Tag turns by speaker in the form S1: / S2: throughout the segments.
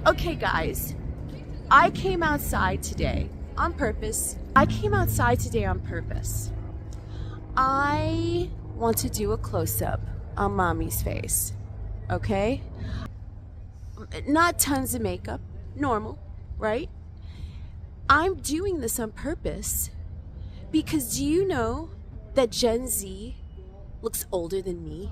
S1: Okay, guys, I came outside today on purpose. I want to do a close-up on mommy's face, okay? Not tons of makeup, normal, right? I'm doing this on purpose because do you know that Gen Z looks older than me?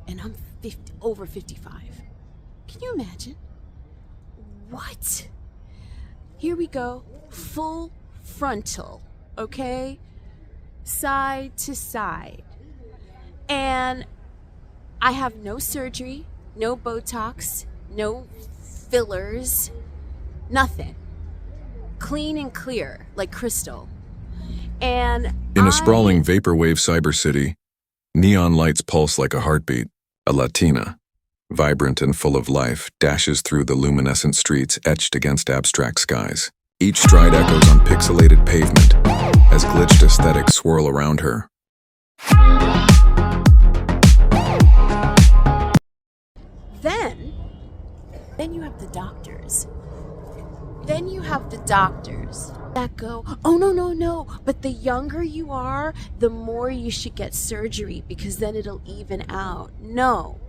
S1: And I'm over 55. Can you imagine? What? Here we go. Full frontal, okay? Side to side. And I have no surgery, no Botox, no fillers, nothing. Clean and clear, like crystal. And
S2: in a sprawling vaporwave cyber city, neon lights pulse like a heartbeat. A Latina, vibrant and full of life, dashes through the luminescent streets etched against abstract skies. Each stride echoes on pixelated pavement as glitched aesthetics swirl around her.
S1: Then you have the doctors. That go, oh no, but the younger you are, the more you should get surgery because then it'll even out. No.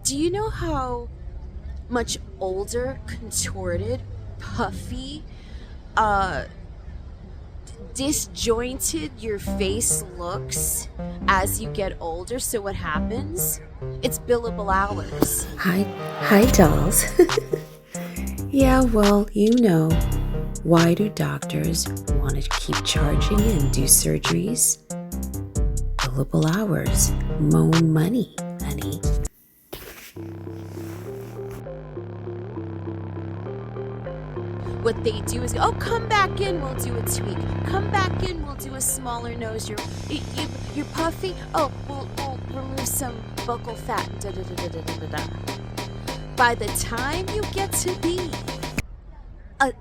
S1: Do you know how much older, contorted, puffy, disjointed your face looks as you get older? So what happens? It's billable hours.
S3: Hi dolls. Yeah, well, you know, why do doctors want to keep charging and do surgeries? Billable hours, more money, honey.
S1: What they do is, oh, come back in, we'll do a tweak. Come back in, we'll do a smaller nose. You're puffy. Oh, we'll remove some buccal fat. Da, da, da, da, da, da, da. By the time you get to be a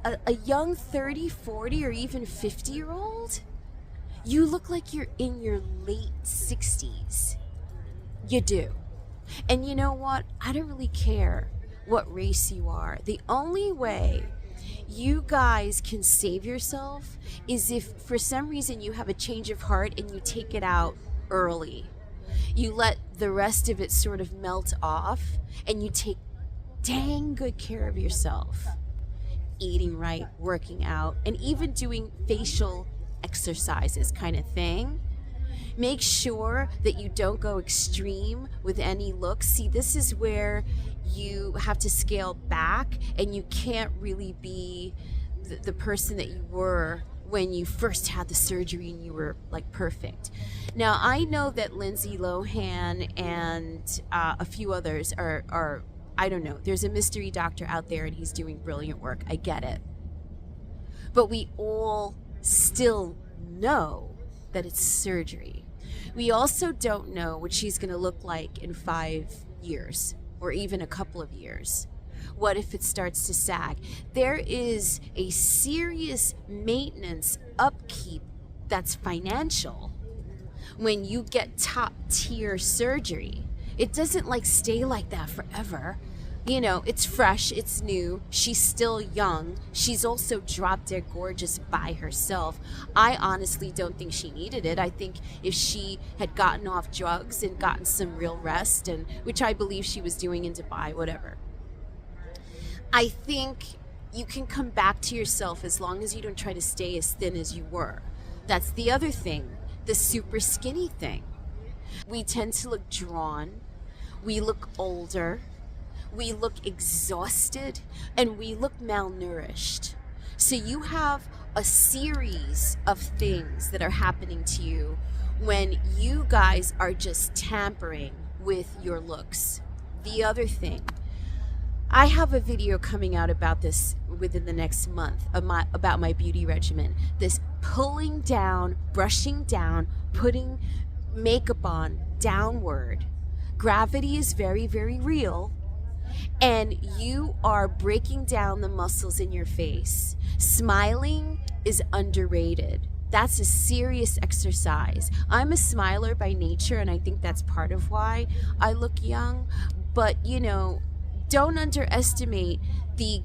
S1: young 30, 40, or even 50-year-old, you look like you're in your late 60s. You do. And you know what? I don't really care what race you are. The only way you guys can save yourself is if for some reason you have a change of heart and you take it out early. You let the rest of it sort of melt off and you take dang good care of yourself. Eating right, working out, and even doing facial exercises kind of thing. Make sure that you don't go extreme with any looks. See, this is where you have to scale back and you can't really be the person that you were when you first had the surgery and you were like perfect. Now, I know that Lindsay Lohan and a few others are I don't know, there's a mystery doctor out there and he's doing brilliant work. I get it. But we all still know that it's surgery. We also don't know what she's going to look like in 5 years or even a couple of years. What if it starts to sag? There is a serious maintenance upkeep that's financial when you get top tier surgery. It doesn't like stay like that forever. You know, it's fresh, it's new, she's still young. She's also drop dead gorgeous by herself. I honestly don't think she needed it. I think if she had gotten off drugs and gotten some real rest, and which I believe she was doing in Dubai, whatever, I think you can come back to yourself as long as you don't try to stay as thin as you were. That's the other thing, the super skinny thing. We tend to look drawn, we look older, we look exhausted, and we look malnourished. So you have a series of things that are happening to you when you guys are just tampering with your looks. The other thing, I have a video coming out about this within the next month about my beauty regimen. This pulling down, brushing down, putting makeup on downward. Gravity is very, very real, and you are breaking down the muscles in your face. Smiling is underrated. That's a serious exercise. I'm a smiler by nature, and I think that's part of why I look young. But, don't underestimate the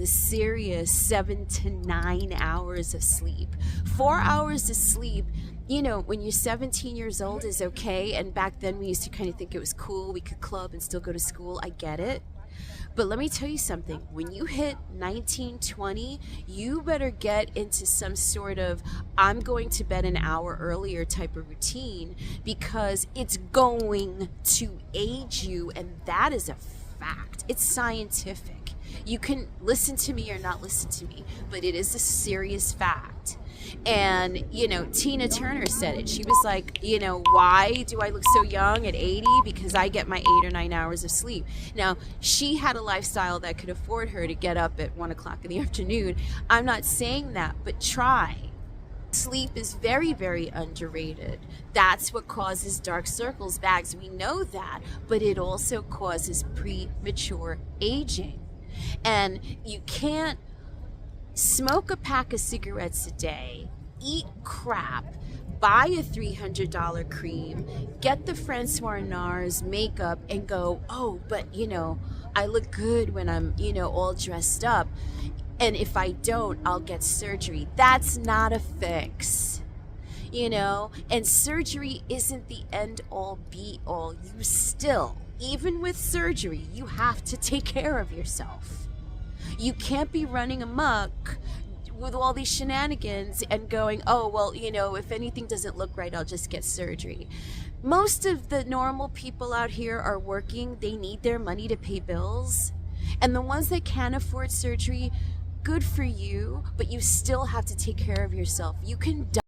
S1: serious 7 to 9 hours of sleep. 4 hours of sleep, when you're 17 years old is okay. And back then we used to kind of think it was cool. We could club and still go to school. I get it. But let me tell you something. When you hit 19, 20, you better get into some sort of I'm going to bed an hour earlier type of routine, because it's going to age you, and that is a fact. It's scientific. You can listen to me or not listen to me, but it is a serious fact. And, Tina Turner said it. She was like, why do I look so young at 80? Because I get my 8 or 9 hours of sleep. Now, she had a lifestyle that could afford her to get up at 1 o'clock in the afternoon. I'm not saying that, but try. Sleep is very, very underrated. That's what causes dark circles, bags. We know that, but it also causes premature aging. And you can't smoke a pack of cigarettes a day, eat crap, buy a $300 cream, get the Francois Nars makeup, and go, oh, but I look good when I'm, all dressed up. And if I don't, I'll get surgery. That's not a fix. And surgery isn't the end all be all. You still, even with surgery, you have to take care of yourself. You can't be running amok with all these shenanigans and going, oh, well, if anything doesn't look right, I'll just get surgery. Most of the normal people out here are working. They need their money to pay bills. And the ones that can't afford surgery, good for you, but you still have to take care of yourself. You can die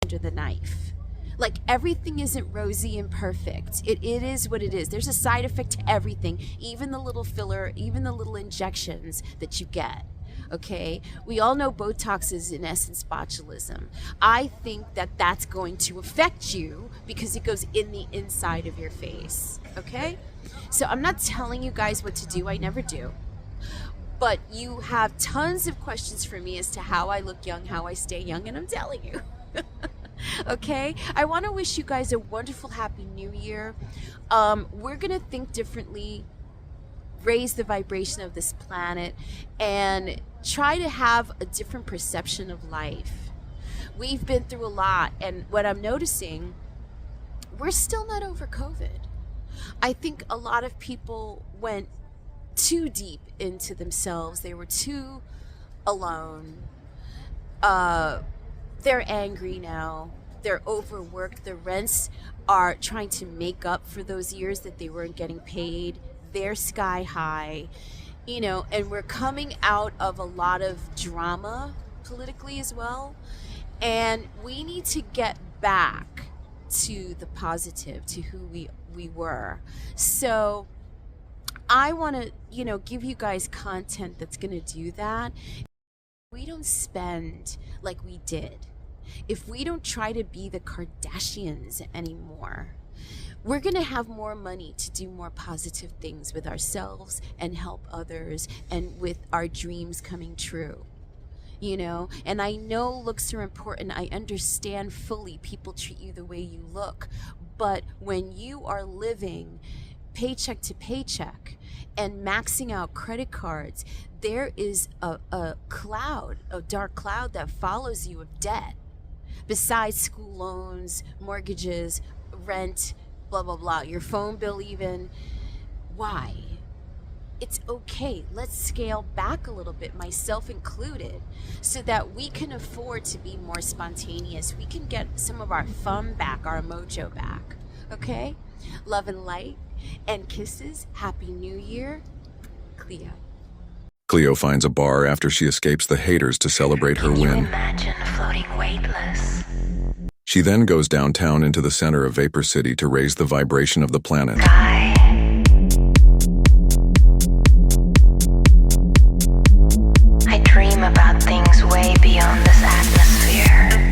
S1: under the knife. Like, everything isn't rosy and perfect. It is what it is. There's a side effect to everything, even the little filler, even the little injections that you get. Okay? We all know Botox is in essence botulism. I think that that's going to affect you because it goes in the inside of your face. Okay? So I'm not telling you guys what to do. I never do. But you have tons of questions for me as to how I look young, how I stay young, and I'm telling you. Okay, I want to wish you guys a wonderful, happy new year. We're going to think differently, raise the vibration of this planet, and try to have a different perception of life. We've been through a lot, and what I'm noticing, we're still not over COVID. I think a lot of people went too deep into themselves. They were too alone. They're angry now. They're overworked. The rents are trying to make up for those years that they weren't getting paid. They're sky high, and we're coming out of a lot of drama politically as well. And we need to get back to the positive, to who we were. So I want to, give you guys content that's going to do that. We don't spend like we did. If we don't try to be the Kardashians anymore, we're going to have more money to do more positive things with ourselves and help others, and with our dreams coming true. And I know looks are important. I understand fully people treat you the way you look. But when you are living paycheck to paycheck and maxing out credit cards, there is a dark cloud that follows you of debt. Besides school loans, mortgages, rent, blah, blah, blah, your phone bill even. Why? It's okay. Let's scale back a little bit, myself included, so that we can afford to be more spontaneous. We can get some of our fun back, our mojo back. Okay? Love and light and kisses. Happy New Year. Cleo.
S2: Cleo finds a bar after she escapes the haters to celebrate her
S4: Can you
S2: win.
S4: imagine floating weightless?
S2: She then goes downtown into the center of Vapor City to raise the vibration of the planet.
S4: Sky. I dream about things way beyond this atmosphere.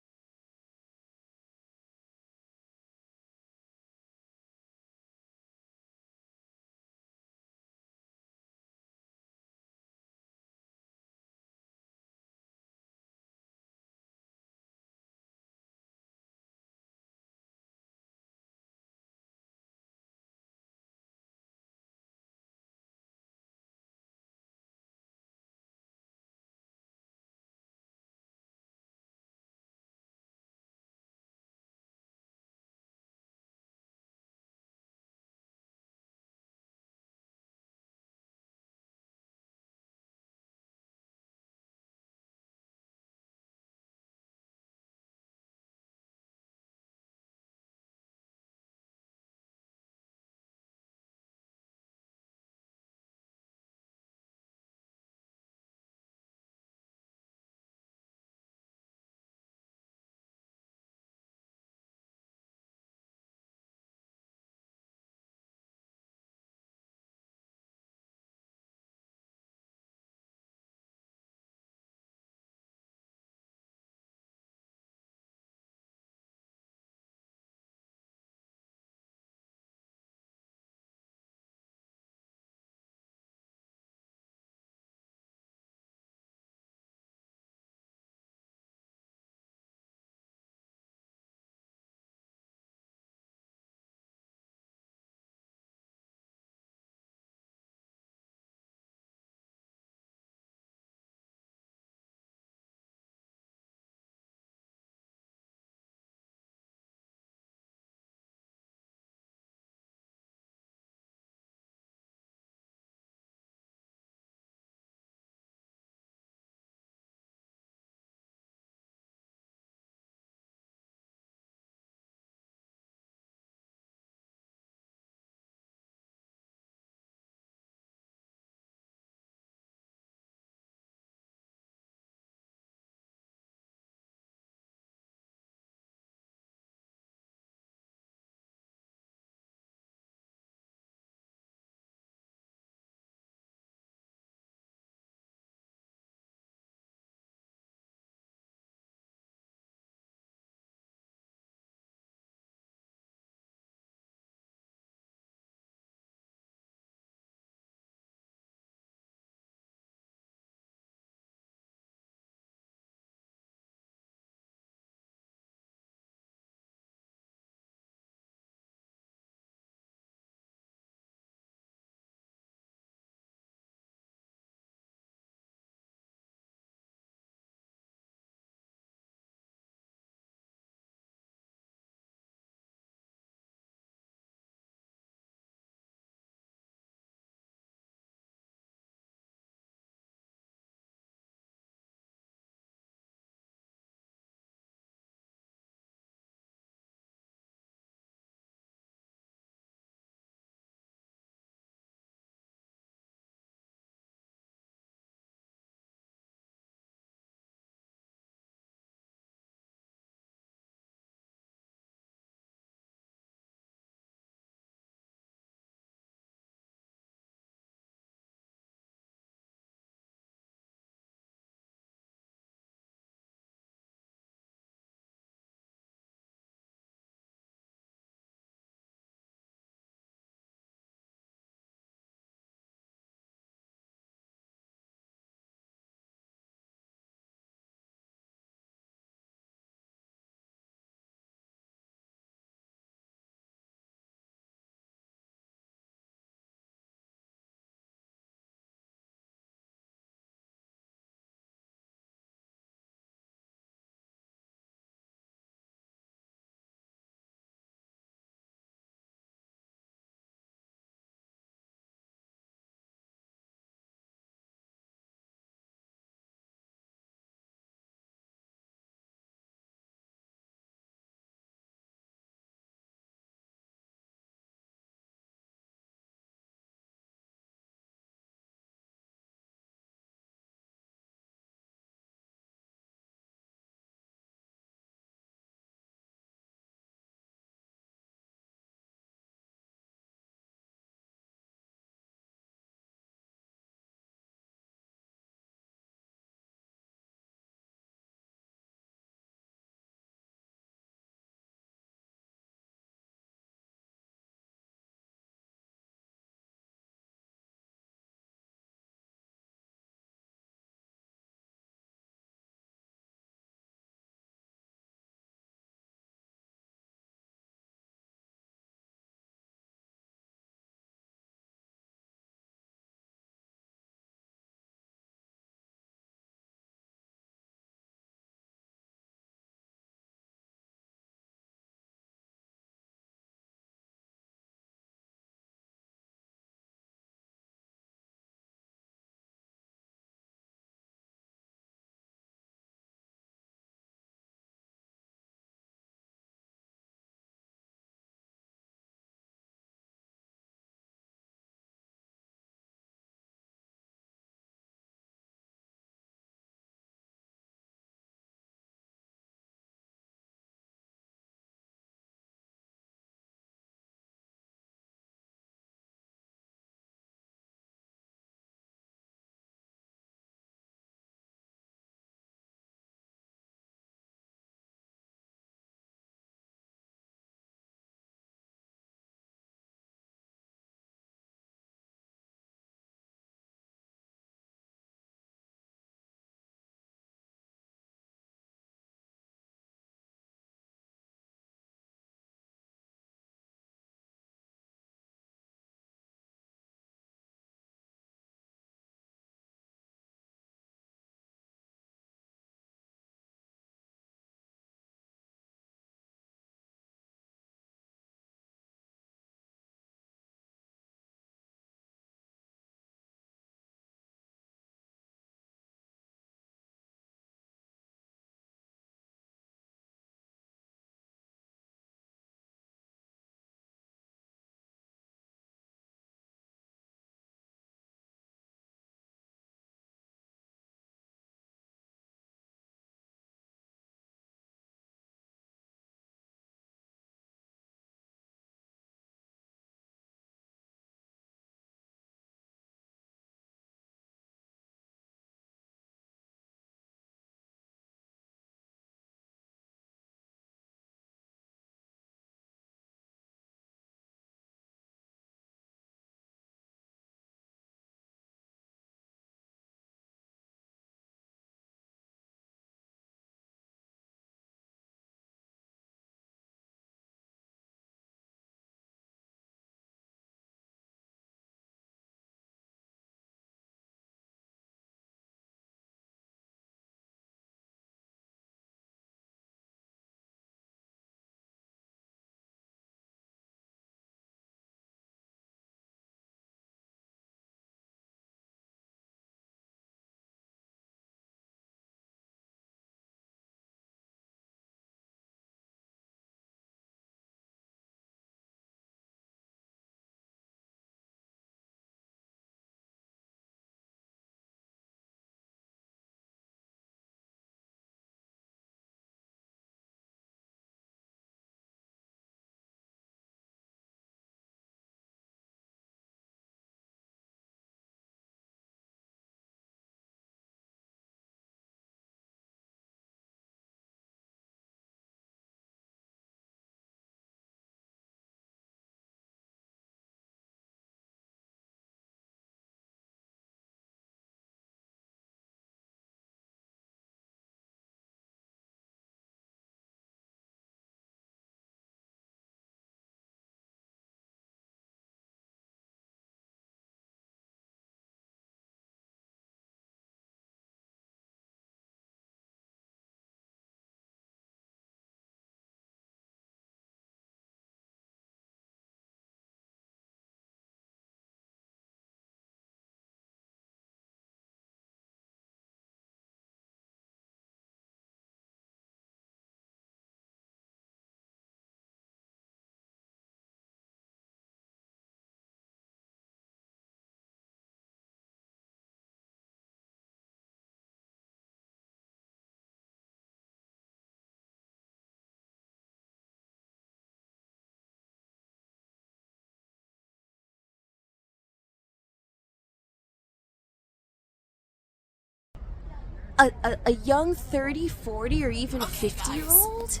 S1: a young 30, 40, or even 50-year-old?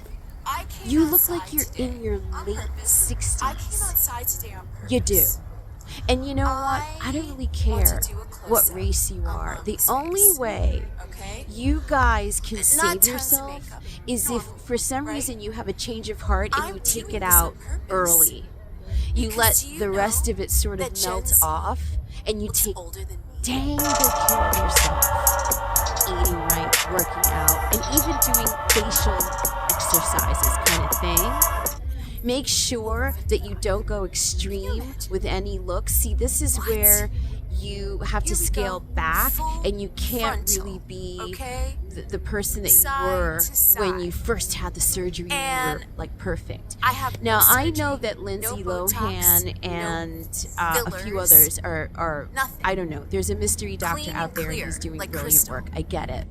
S1: You look like you're in your late 60s. You do. And you know what? I don't really care what race you are. The only way you guys can save yourself is if for some reason you have a change of heart and you take it out early. You let the rest of it sort of melt off and you take dang good care of yourself. Eating right, working out, and even doing facial exercises kind of thing. Make sure that you don't go extreme with any look. See, this is where you have to scale back and you can't really be the person that you were when you first had the surgery and you were like perfect. Now, I know that Lindsay Lohan and a few others are I don't know, there's a mystery doctor out there who's doing brilliant work. I get it.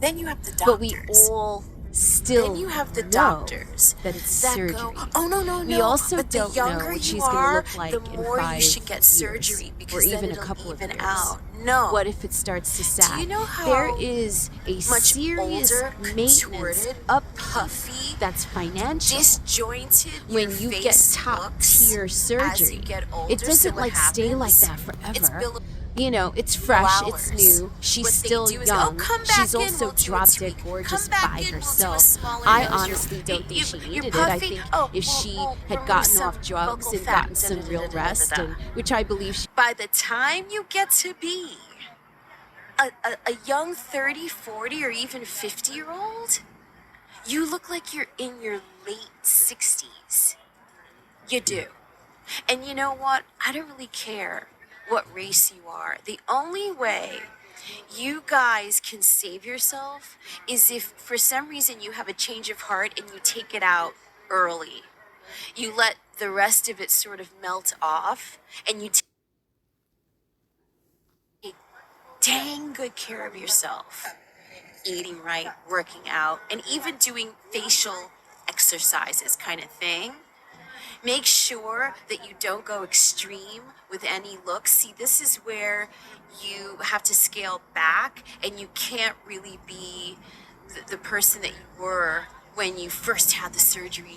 S3: Then you have the doctors.
S1: But we all still
S3: Then you have the
S1: know
S3: doctors
S1: that it's
S3: that
S1: surgery.
S3: go, oh no.
S1: We also
S3: but the
S1: don't know
S3: younger
S1: what
S3: you
S1: she's going to
S3: are,
S1: look like
S3: the
S1: in
S3: more
S1: 5
S3: you should get
S1: years,
S3: surgery because
S1: or even
S3: then
S1: a
S3: it'll
S1: couple of
S3: even
S1: years.
S3: out. No.
S1: What if it starts to sag?
S3: Do you know how
S1: there is a
S3: much
S1: serious
S3: older,
S1: maintenance
S3: contorted,
S1: upkeep
S3: puffy,
S1: that's financial.
S3: disjointed
S1: When
S3: your
S1: you
S3: face
S1: get top
S3: looks
S1: tier
S3: as
S1: surgery,
S3: you get older.
S1: it doesn't
S3: So what
S1: like stay like
S3: happens?
S1: that
S3: It's
S1: forever. You know, it's fresh, it's new, she's
S3: What they
S1: still
S3: do is,
S1: young,
S3: come back
S1: she's
S3: in,
S1: also
S3: we'll do a
S1: drop dead
S3: tweak.
S1: gorgeous
S3: Come back
S1: by
S3: in, we'll do a
S1: herself.
S3: smaller
S1: I
S3: nose. You're-
S1: honestly don't think she
S3: you're
S1: needed it.
S3: puffy.
S1: I think
S3: we'll
S1: if she had
S3: remove
S1: gotten
S3: some
S1: off drugs
S3: buccal
S1: and
S3: fat.
S1: gotten some real rest, and which I believe she
S3: By the time you get to be a young 30, 40, or even 50-year-old, you look like you're in your late 60s. You do. And you know what? I don't really care what race you are. The only way you guys can save yourself is if for some reason you have a change of heart and you take it out early. You let the rest of it sort of melt off and you take dang good care of yourself. Eating right, working out, and even doing facial exercises kind of thing. Make sure that you don't go extreme with any look. See, this is where you have to scale back and you can't really be the person that you were when you first had the surgery.